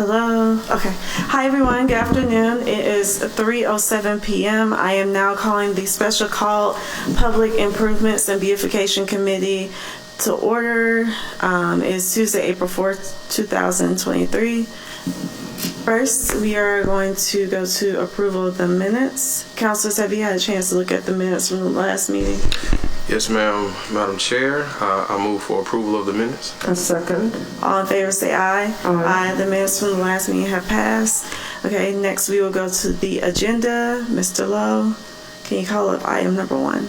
Hello. Okay. Hi, everyone. Good afternoon. It is 3:07 p.m. I am now calling the special call Public Improvements and Beautification Committee to order. It's Tuesday, April 4th, 2023. First, we are going to go to approval of the minutes. Councilors, have you had a chance to look at the minutes from the last meeting? Yes, ma'am. Madam Chair, I move for approval of the minutes. A second. All in favor say aye. Aye. The minutes from the last meeting have passed. Okay, next we will go to the agenda. Mr. Lowe, can you call up item number 1?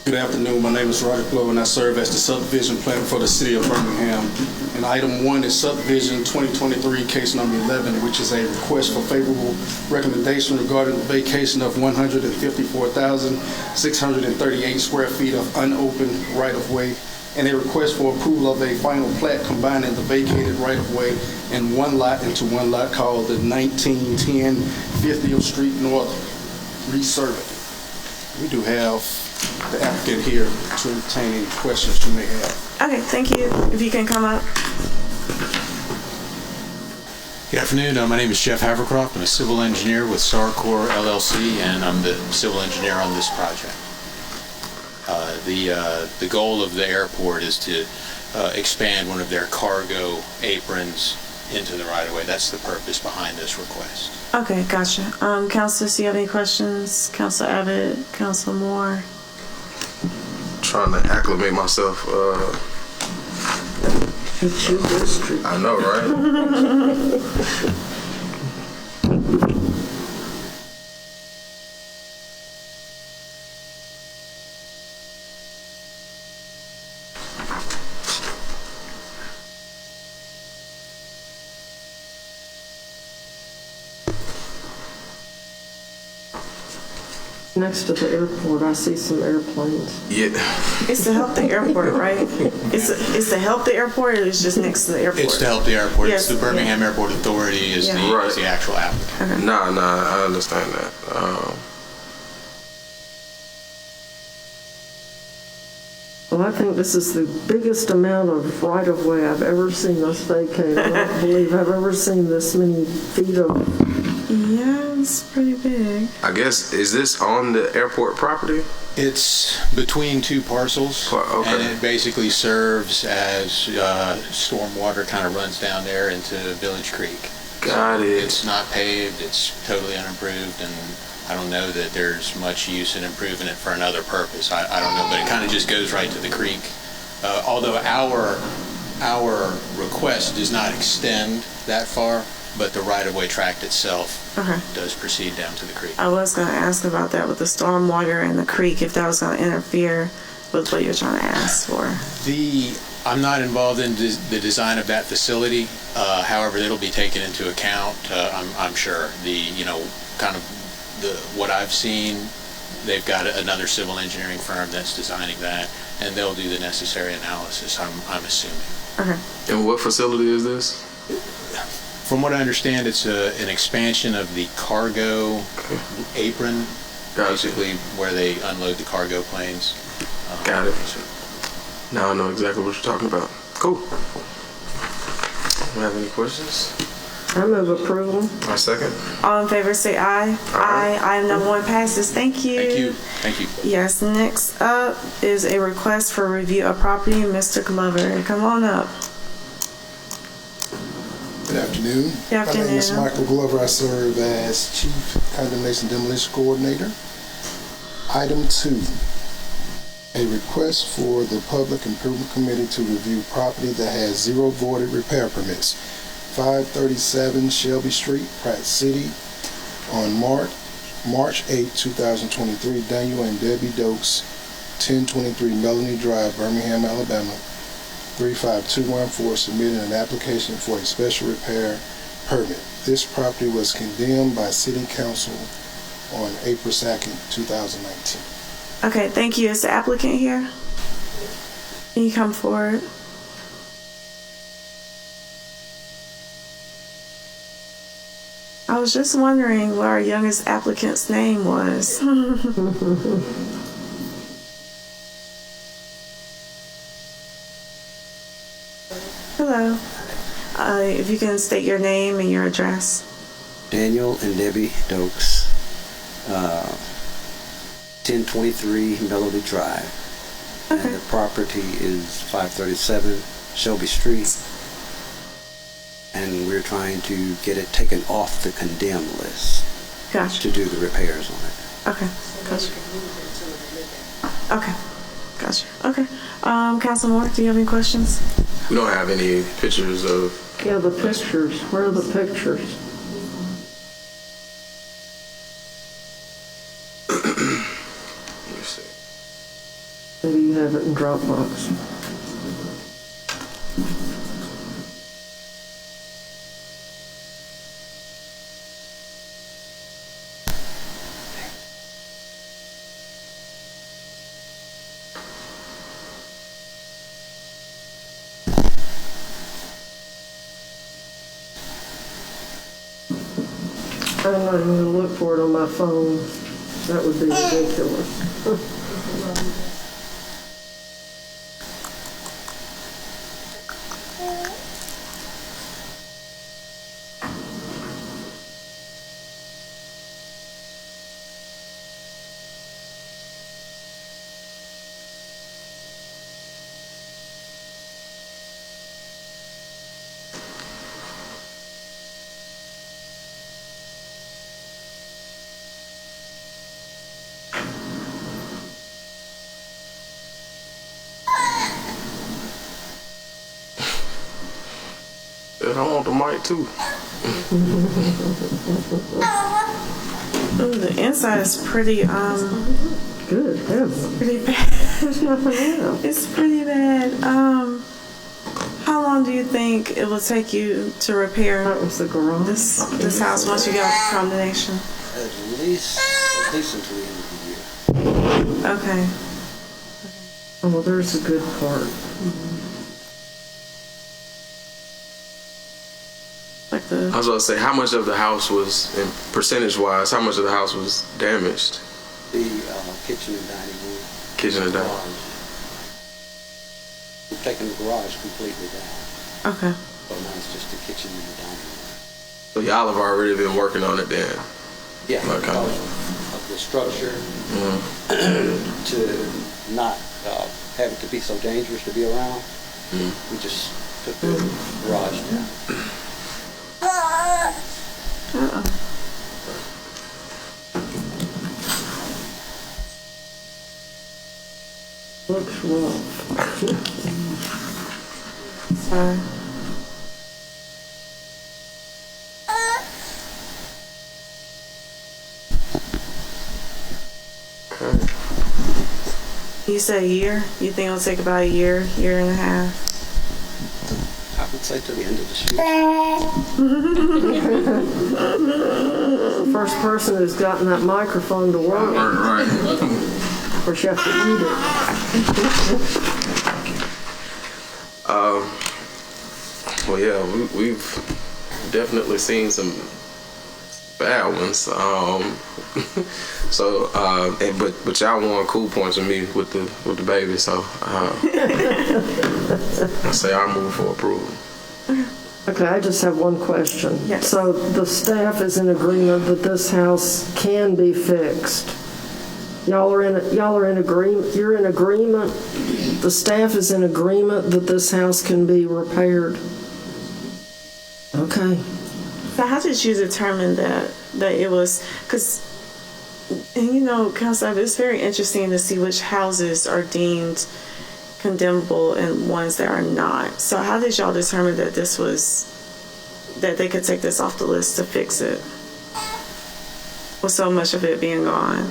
Good afternoon. My name is Roderick Lowe, and I serve as the subdivision planner for the city of Birmingham. And item 1 is subdivision 2023, case number 11, which is a request for favorable recommendation regarding the vacation of 154,638 square feet of unopened right-of-way, and a request for approval of a final plat combining the vacated right-of-way and one lot into one lot called the 1910 50th Street North resurvey. We do have the applicant here to entertain any questions you may have. Okay, thank you. If you can come up. Good afternoon. My name is Jeff Havercroft. I'm a civil engineer with Sarcor LLC, and I'm the civil engineer on this project. The goal of the airport is to expand one of their cargo aprons into the right-of-way. That's the purpose behind this request. Okay, gotcha. Councilors, do you have any questions? Council Abbott, Council Moore. Trying to acclimate myself. It's your district. I know, right? Next to the airport, I see some airplanes. Yeah. It's to help the airport, right? It's to help the airport, or it's just next to the airport? It's to help the airport. Yes, It's the Birmingham yeah. Airport Authority is, Yeah. is the actual applicant. Okay. Nah, I understand that. Well, I think this is the biggest amount of right-of-way I've ever seen us vacate. I don't believe I've ever seen this many feet of. Yeah, it's pretty big. I guess, is this on the airport property? It's between two parcels, Okay. and it basically serves as stormwater kind of runs down there into Village Creek. Got it. It's not paved, it's totally unimproved, and I don't know that there's much use in improving it for another purpose. I don't know, but it kind of just goes right to the creek. Although our request does not extend that far, but the right-of-way tract itself does proceed down to the creek. I was going to ask about that with the stormwater and the creek, if that was going to interfere with what you're trying to ask for. I'm not involved in the design of that facility. However, it'll be taken into account. I'm sure what I've seen, they've got another civil engineering firm that's designing that, and they'll do the necessary analysis. I'm assuming. Okay. And what facility is this? From what I understand, it's an expansion of the cargo apron, basically where they unload the cargo planes. Got it. Now I know exactly what you're talking about. Cool. Do you have any questions? I move approval. My second. All in favor say aye. Aye. Item number 1 passes. Thank you. Thank you. Thank you. Yes, next up is a request for review of property. Mr. Glover, come on up. Good afternoon. Good afternoon. My name is Michael Glover. I serve as Chief Condemnation Demolition Coordinator. Item 2, a request for the Public Improvement Committee to review property that has 0 voided repair permits. 537 Shelby Street, Pratt City, on March 8, 2023. Daniel and Debbie Dokes, 1023 Melanie Drive, Birmingham, Alabama. 35214, submitted an application for a special repair permit. This property was condemned by City Council on April 2nd, 2019. Okay, thank you. Is the applicant here? Can you come forward? I was just wondering what our youngest applicant's name was. Hello. If you can state your name and your address. Daniel and Debbie Dokes, 1023 Melody Drive. Okay. And the property is 537 Shelby Street. And we're trying to get it taken off the condemned list Gotcha. to do the repairs on it. Okay. Gotcha. Okay. Gotcha. Okay. Council Moore, do you have any questions? We don't have any pictures of. Yeah, the pictures. Where are the pictures? Let me see. Maybe you have it in Dropbox. I'm not even gonna look for it on my phone. That would be ridiculous. I want the mic too. Ooh, the inside is pretty Good heavens. pretty bad. Yeah. It's pretty bad. How long do you think it will take you to repair That was the garage. this house once you get off the condemnation? At least until the end of the year. Okay. Oh, there's a good part. Like the I was about to say, how much of the house was, in percentage-wise, how much of the house was damaged? The kitchen and dining room. Kitchen and dining. Garage. We've taken the garage completely down. okay. So now it's just the kitchen and the dining room. So y'all have already been working on it then? Yeah, Okay. because of the structure, to not have it to be so dangerous to be around, we just took the garage down. Looks rough. Sorry. You said a year? You think it'll take about a year and a half? I would say to the end of the shoot. The first person who's gotten that microphone to work. Right. Of course, you have to eat it. Well, yeah, we've definitely seen some bad ones. So, but y'all won cool points with me with the baby. So, I say I move for approval. Okay, I just have one question. Yes. So the staff is in agreement that this house can be fixed. Y'all are in agreement. You're in agreement. The staff is in agreement that this house can be repaired. Okay. So how did you determine that it was, because, and you know, Council, it's very interesting to see which houses are deemed condemnable and ones that are not. So how did y'all determine that that they could take this off the list to fix it? With so much of it being gone.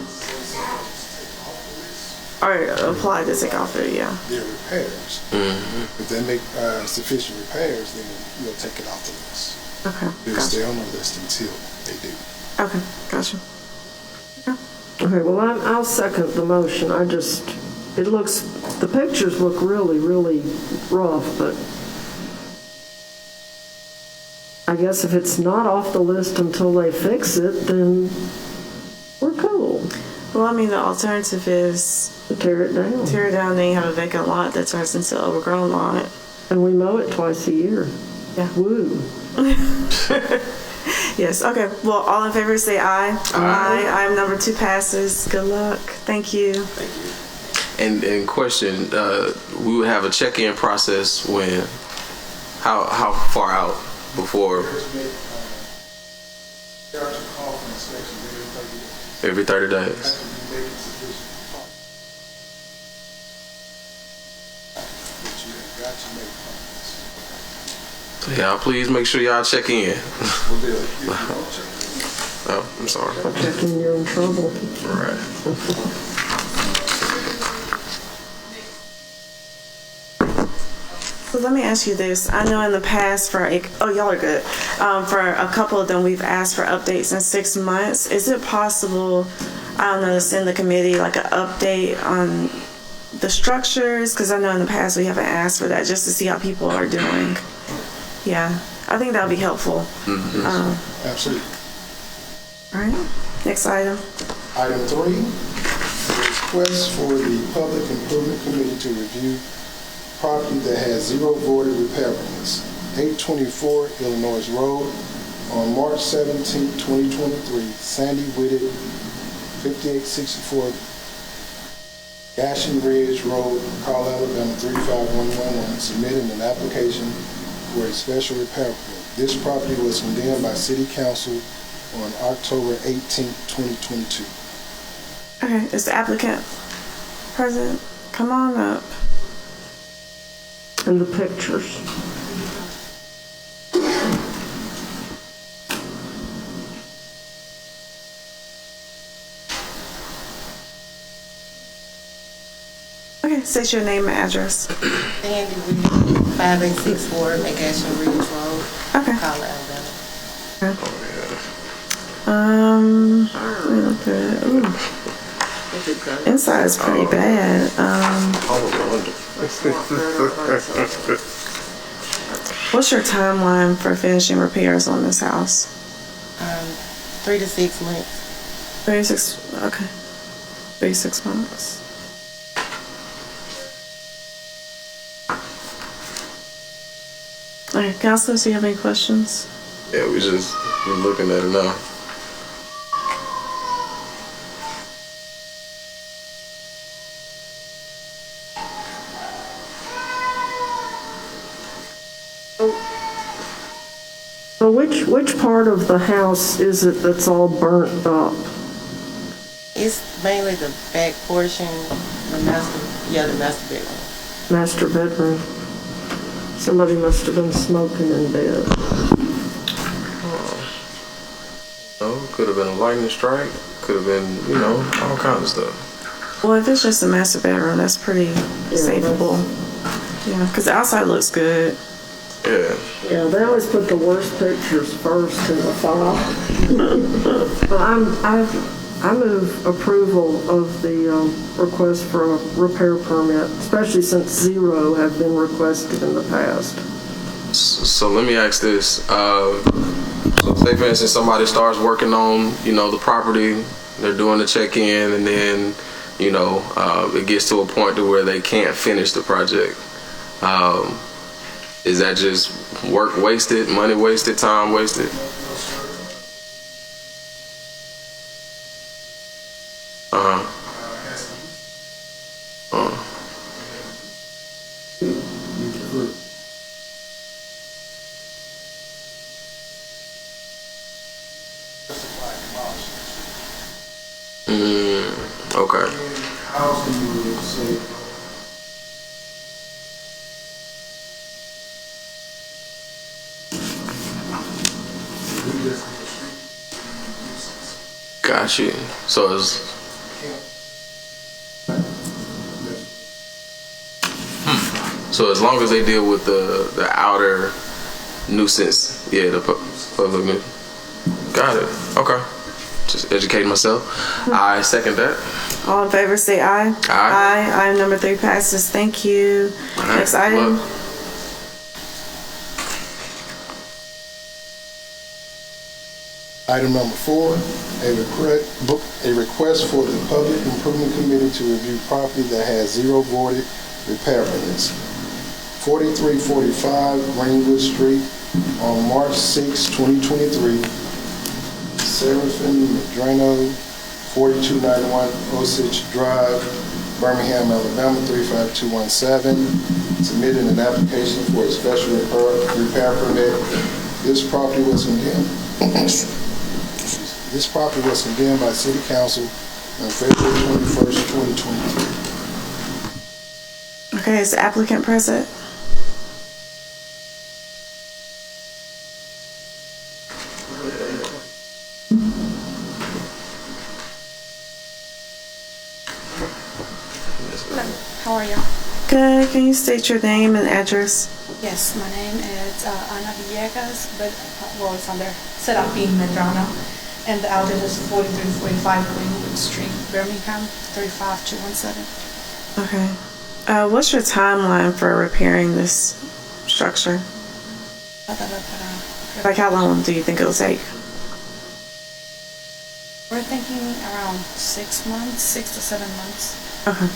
Or apply to take off it, yeah. Their repairs. If they make sufficient repairs, then we'll take it off the list. Okay, They'll stay gotcha. on the list until they do. Okay, gotcha. Okay, well, I'll second the motion. The pictures look really, really rough, but I guess if it's not off the list until they fix it, then we're cool. Well, I mean, the alternative is Tear it down. tear it down, then you have a vacant lot that turns into an overgrown lot. And we mow it twice a year. Woo. Yes, okay. Well, all in favor say aye. Aye. Item number 2 passes. Good luck. Thank you. And question, we would have a check-in process when, how far out before? Every 30 days. So y'all please make sure y'all check in. Oh, I'm sorry. Checking, you're in trouble. All right. So let me ask you this. I know in the past y'all are good. For a couple of them, we've asked for updates in 6 months. Is it possible, I don't know, to send the committee like an update on the structures? Because I know in the past we haven't asked for that, just to see how people are doing. Yeah, I think that would be helpful. Absolutely. All right, next item. Item 3, request for the Public Improvement Committee to review property that has 0 voided repair permits. 824 Illinois Road on March 17, 2023, Sandy Whitted, 5864 Goshen Ridge Road, Carl, Alabama 35111, submitting an application for a special repair permit. This property was condemned by City Council on October 18, 2022. Okay, is the applicant present? Come on up. And the pictures. Okay, state your name and address. Sandy Reed, 5864 McGashin Ridge Road, Okay. Collar, Alabama. Let me look at it. Ooh. Inside is pretty bad. What's your timeline for finishing repairs on this house? 3 to 6 months. 36, okay. 36 months. Okay, counselors, do you have any questions? Yeah, we're looking at it now. So which part of the house is it that's all burnt up? It's mainly the back portion, the master bedroom. Master bedroom. Somebody must have been smoking in bed. No, could have been a lightning strike. Could have been, all kinds of stuff. Well, if it's just a master bedroom, that's pretty savable. Yeah, because the outside looks good. Yeah. Yeah, they always put the worst pictures first in the file. But I move approval of the request for a repair permit, especially since 0 have been requested in the past. So let me ask this. So say for instance somebody starts working on, the property, they're doing the check-in, and then, it gets to a point to where they can't finish the project. Is that just work wasted, money wasted, time wasted? Okay. How can you say? Got you. So it's so as long as they deal with the outer nuisance, the public nuisance. Got it. Okay. Just educating myself. I second that. All in favor say aye. Aye. Item number 3 passes. Thank you. Right. Next item. Look. Item number 4, a request for the Public Improvement Committee to review property that has 0 voided repair permits. 4345 Greenwood Street, On March 6, 2023, Seraphin Medrano, 4291 Osage Drive, Birmingham, Alabama, 35217, submitted an application for a special repair permit. This property was condemned. This property was condemned by City Council on February 21st, 2023. Okay, is the applicant present? Hello, how are you? Good. Can you state your name and address? Yes, my name is Ana Villegas, but well, it's under Serafin Medrano, and the address is 4345 Greenwood Street, Birmingham, 35217. Okay. What's your timeline for repairing this structure? Like, how long do you think it'll take? We're thinking around 6 months, 6 to 7 months. Okay.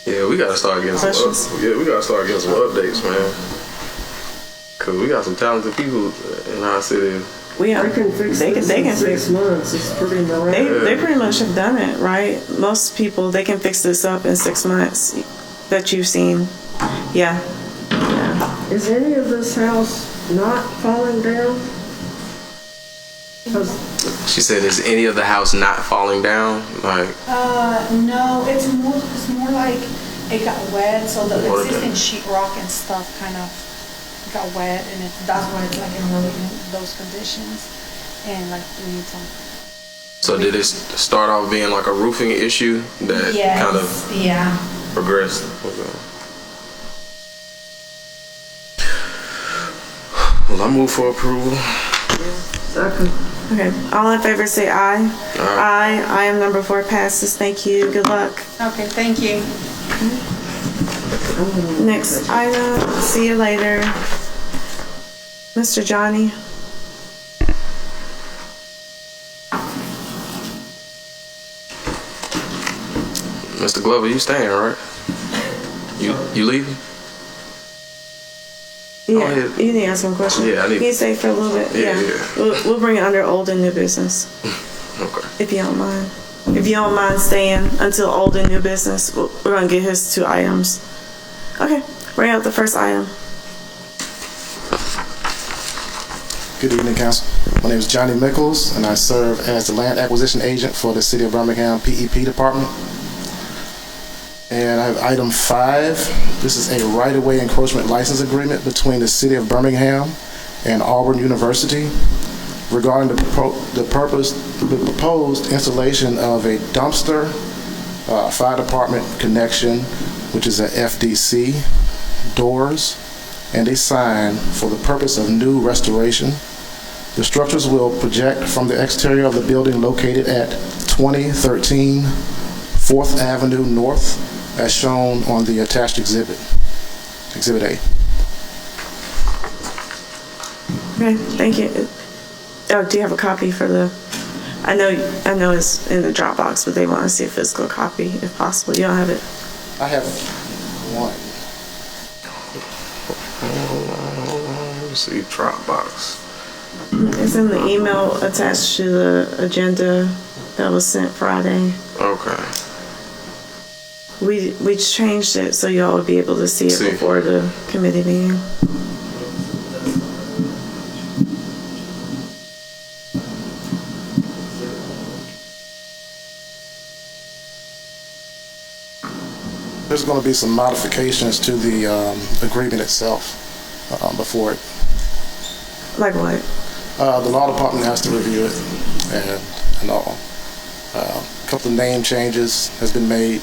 Yeah, we gotta start getting some updates, man. Cause we got some talented people in our city. We are. They can fix They this can in 6 fix. months. It's pretty miraculous. They pretty much have done it, right? Most people, they can fix this up in 6 months that you've seen. Yeah. Is any of this house not falling down? 'Cause She said, "Is any of the house not falling down?" Like, No, it's more like it got wet, so the Water existing damage. sheetrock and stuff kind of got wet, and that's why it's like in those conditions, and like we need some. so did it start off being like a roofing issue that kind of Yeah. progressed? Okay. Well, I move for approval. second. Okay. All in favor say aye. Aye. Aye. Item number 4 passes. Thank you. Good luck. Okay, thank you. Next item. See you later. Mr. Johnny. Mr. Glover, you staying, right? You leaving? Yeah. ahead. You need to ask him a question. Yeah, I need- Can you stay for a little bit? Yeah. We'll bring it under old and new business. Okay. If you don't mind. If you don't mind staying until old and new business, we're going to get his 2 items. Okay. Bring out the first item. Good evening, Council. My name is Johnny Mickles, and I serve as the land acquisition agent for the City of Birmingham PEP Department. And I have item 5. This is a right-of-way encroachment license agreement between the City of Birmingham and Auburn University regarding the proposed installation of a dumpster, fire department connection, which is a FDC, doors, and a sign for the purpose of new restoration. The structures will project from the exterior of the building located at 2013 4th Avenue North, as shown on the attached exhibit, Exhibit A. Okay. Thank you. Oh, do you have a copy for the... I know it's in the Dropbox, but they want to see a physical copy if possible. You don't have it? I have one. Let me see, Dropbox. It's in the email attached to the agenda that was sent Friday. Okay. We changed it so y'all would be able to see it before the committee meeting. There's going to be some modifications to the agreement itself before it. Like what? The law department has to review it and all. A couple of name changes has been made,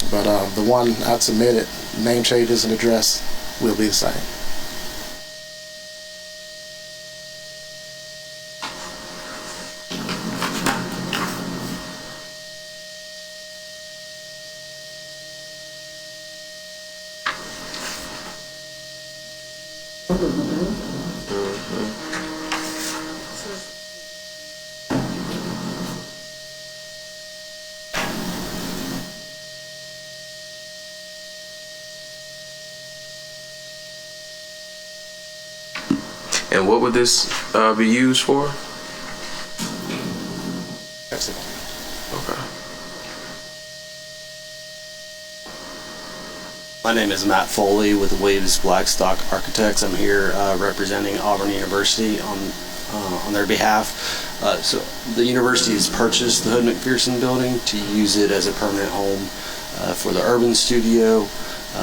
but the one I submitted, name changes and address will be the same. And what would this be used for? Okay. My name is Matt Foley with Williams Blackstock Architects. I'm here representing Auburn University on their behalf. So the university has purchased the Hood McPherson building to use it as a permanent home for the Urban Studio.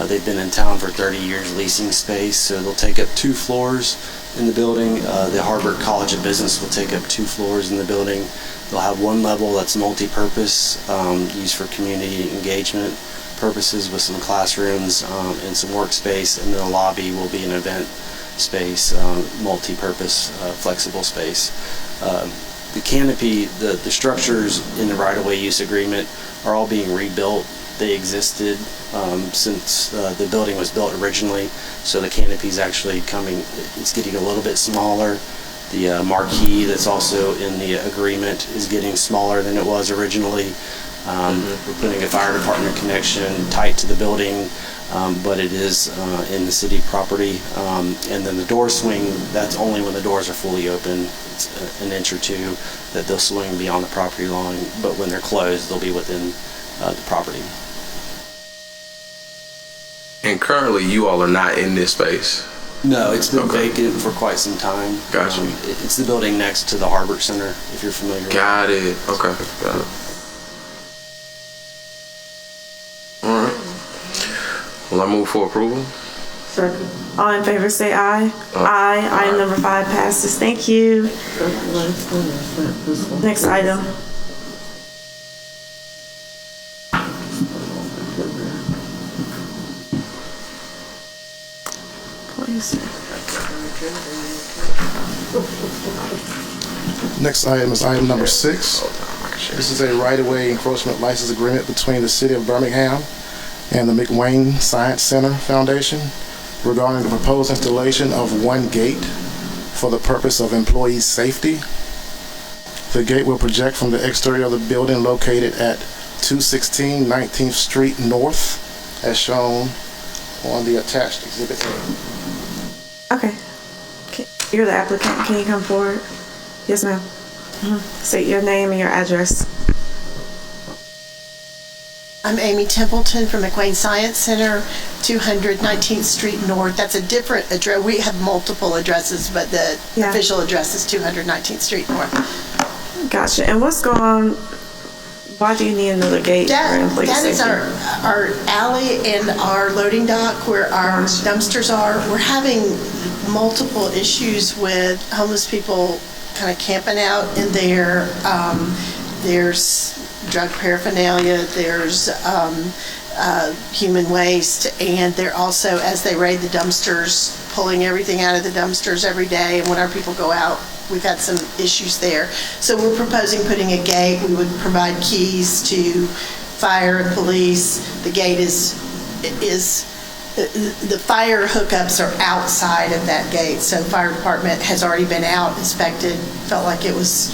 They've been in town for 30 years leasing space, so they'll take up 2 floors in the building. The Harvard College of Business will take up 2 floors in the building. They'll have 1 level that's multi-purpose, used for community engagement purposes with some classrooms and some workspace, and then the lobby will be an event space, multi-purpose, flexible space. The canopy, the structures in the right-of-way use agreement are all being rebuilt. They existed since the building was built originally, so the canopy's actually coming, it's getting a little bit smaller. The marquee that's also in the agreement is getting smaller than it was originally. We're putting a fire department connection tight to the building, but it is in the city property. And then the door swing, that's only when the doors are fully open. It's an inch or 2 that they'll swing beyond the property line, but when they're closed, they'll be within the property. And currently, you all are not in this space? No, it's been vacant for quite some time. Gotcha. It's the building next to the Harbert Center, if you're familiar. Got it. Okay. Got it. All right. Well, I move for approval. Second. All in favor say aye. Aye. Item number 5 passes. Thank you. Next item. Next item is item number 6. This is a right-of-way encroachment license agreement between the City of Birmingham and the McWayne Science Center Foundation regarding the proposed installation of 1 gate for the purpose of employee safety. The gate will project from the exterior of the building located at 216 19th Street North, as shown on the attached Exhibit A. Okay. You're the applicant. Can you come forward? Yes, ma'am. State your name and your address. I'm Amy Templeton from McWayne Science Center, 200 19th Street North. That's a different address. We have multiple addresses, but the official address is 200 19th Street North. Gotcha. And what's going on? Why do you need another gate for employee That safety? is our alley and our loading dock where our dumpsters are. We're having multiple issues with homeless people kind of camping out in there. There's drug paraphernalia, there's human waste, and they're also, as they raid the dumpsters, pulling everything out of the dumpsters every day, and when our people go out, we've had some issues there. So we're proposing putting a gate. We would provide keys to fire and police. The gate the fire hookups are outside of that gate, so fire department has already been out, inspected, felt like it was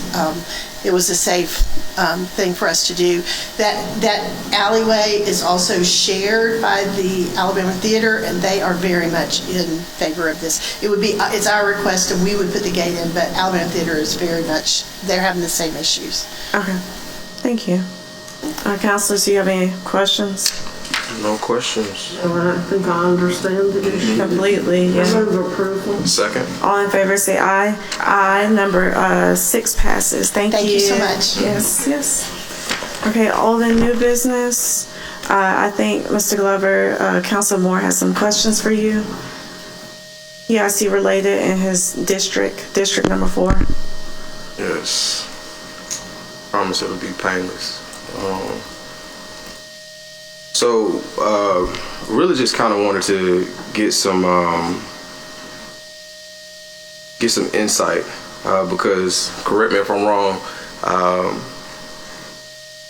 a safe thing for us to do. That alleyway is also shared by the Alabama Theater, and they are very much in favor of this. It's our request, and we would put the gate in, but Alabama Theater is very much, they're having the same issues. Okay. Thank you. Counselors, do you have any questions? No questions. I think I understand the issue. Completely, yeah. I move approval. Second. All in favor say aye. Aye. Number 6 passes. Thank you. Thank you so much. Yes. Okay, all the new business. I think Mr. Glover, Council Moore has some questions for you. He has you related in his district number 4. Yes. Promise it'll be painless. So, really just kind of wanted to get some insight, because, correct me if I'm wrong,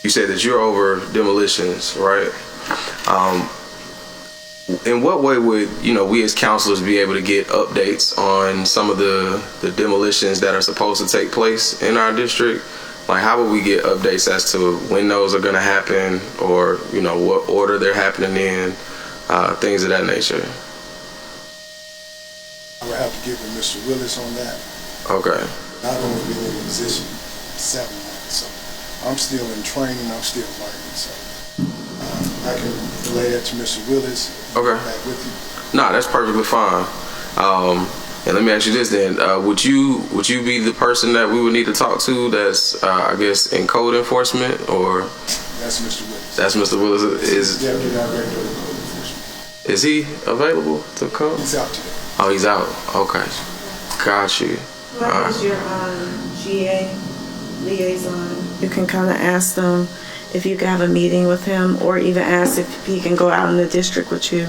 you said that you're over demolitions, right? In what way would, we as counselors be able to get updates on some of the demolitions that are supposed to take place in our district? Like, how would we get updates as to when those are going to happen, or, what order they're happening in, things of that nature? I would have to get with Mr. Willis on that. Okay. Not only been in the position 7 months, so I'm still in training, I'm still learning, so I can relay that to Mr. Willis. Okay. Back with you. Nah, that's perfectly fine. And let me ask you this then: would you be the person that we would need to talk to? That's I guess in code enforcement, or That's Mr. Willis. that's Mr. Willis? Deputy Director of Code Enforcement. Is he available to come? He's out today. Oh, he's out. Okay, got you. What is your GA liaison? You can kind of ask them if you can have a meeting with him, or even ask if he can go out in the district with you.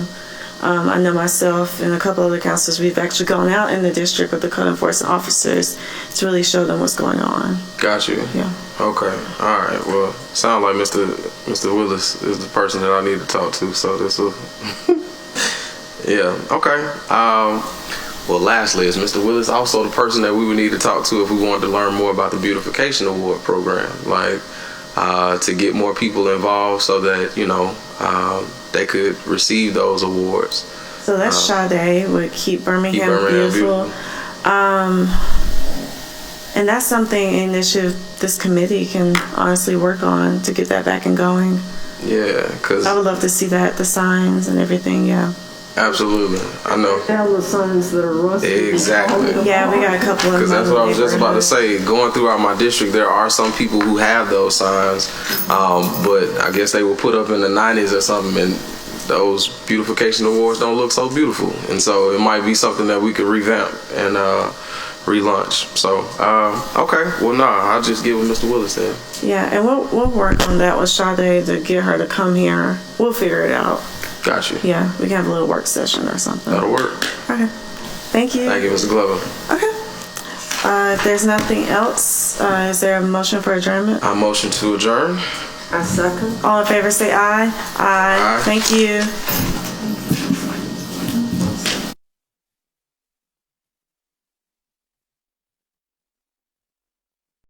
I know myself and a couple other counselors, we've actually gone out in the district with the code enforcement officers to really show them what's going on. Got you. Yeah. Okay. All right. Well, sounds like Mr. Willis is the person that I need to talk to. So this will. Yeah. Okay. Well, lastly, is Mr. Willis also the person that we would need to talk to if we wanted to learn more about the Beautification Award program, like to get more people involved so that they could receive those awards. So that's Sade with Keep Birmingham Beautiful. And that's something initiative this committee can honestly work on to get that back and going. Yeah, because I would love to see that, the signs and everything, yeah. Absolutely, I know. All the signs that are rusty. Exactly. Yeah, we got a couple of them. Because that's what I was just about to say. Going throughout my district, there are some people who have those signs, but I guess they were put up in the 90s or something, and those beautification awards don't look so beautiful. And so it might be something that we could revamp and relaunch. So, okay. Well, I'll just get with Mr. Willis then. Yeah, and we'll work on that with Sade to get her to come here. We'll figure it out. Got you. Yeah, we can have a little work session or something. That'll work. Okay. Thank you. Thank you, Mr. Glover. Okay. If there's nothing else, is there a motion for adjournment? I motion to adjourn. I second. All in favor say aye. Aye. Thank you.